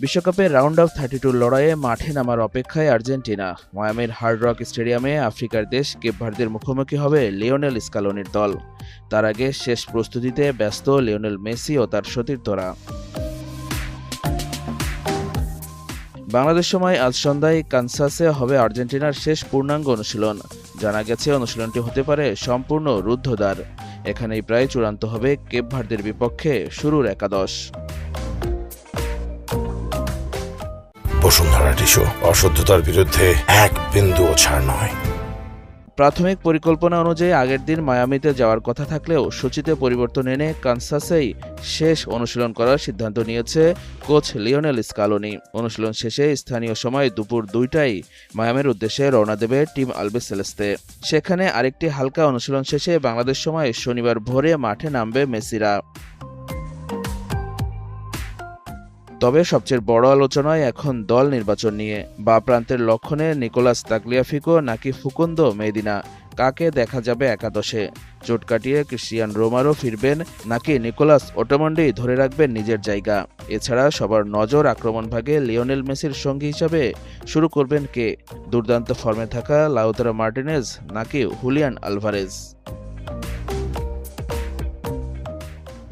বিশ্বকাপের round of 32 লড়াইয়ে মাঠে নামার অপেক্ষায় আর্জেন্টিনা। মায়ামির হার্ড রক স্টেডিয়ামে আফ্রিকার দেশ কেপ ভার্দের মুখোমুখি হবে লিওনেল স্কালোনির দল। তার আগে শেষ প্রস্তুতিতে ব্যস্ত লিওনেল মেসি ও তার সতীর্থরা। বাংলাদেশ সময় আজ সন্ধ্যায় কানসাসে হবে আর্জেন্টিনার শেষ পূর্ণাঙ্গ অনুশীলন। জানা গেছে অনুশীলনটি হতে পারে সম্পূর্ণ রুদ্ধদ্বার। এখানেই প্রায় চূড়ান্ত হবে কেপ ভার্দের বিপক্ষে শুরুর একাদশ। বসুন্ধরা টিস্যু, অশুদ্ধতার বিরুদ্ধে এক বিন্দুও ছাড় নয়। প্রাথমিক পরিকল্পনা অনুযায়ী আগের দিন মায়ামিতে যাওয়ার কথা থাকলেও সূচিতে পরিবর্তন এনে কানসাসেই শেষ অনুশীলন করার সিদ্ধান্ত নিয়েছে কোচ লিওনেল স্কালোনি। অনুশীলন শেষে স্থানীয় সময় দুপুর 2টায় মায়ামির উদ্দেশ্যে রওনা দেবে টিম আলবিসেলেস্তে। সেখানে আরেকটি হালকা অনুশীলন শেষে বাংলাদেশ সময় শনিবার ভোরে মাঠে নামবে মেসিরা। তবে সবচেয়ে বড় আলোচনায় এখন দল নির্বাচন নিয়ে। বা প্রান্তের লক্ষণে নিকোলাস তাগলিয়াফিকো নাকি ফুকুন্দো মেদিনা, কাকে দেখা যাবে একাদশে? চোট কাটিয়ে ক্রিস্টিয়ান রোমারো ফিরবেন নাকি নিকোলাস ওটামন্ডি ধরে রাখবেন নিজের জায়গা? এছাড়া সবার নজর আক্রমণভাগে লিওনেল মেসির সঙ্গী হিসাবে শুরু করবেন কে? দুর্দান্ত ফর্মে থাকা লাউতারো মার্টিনেজ নাকি হুলিয়ান আলভারেজ?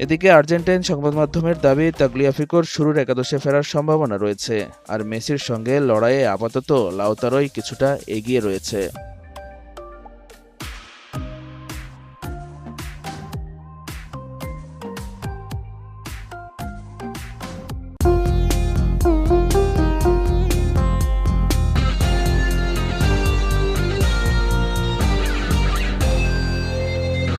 এদিকে আর্জেন্টাইন সংবাদ মাধ্যমের দাবি তাগলিয়াফিকোর শুরুর একাদশে ফেরার সম্ভাবনা রয়েছে, আর মেসির সঙ্গে লড়াইয়ে আপাতত লাউতারোই কিছুটা এগিয়ে রয়েছে।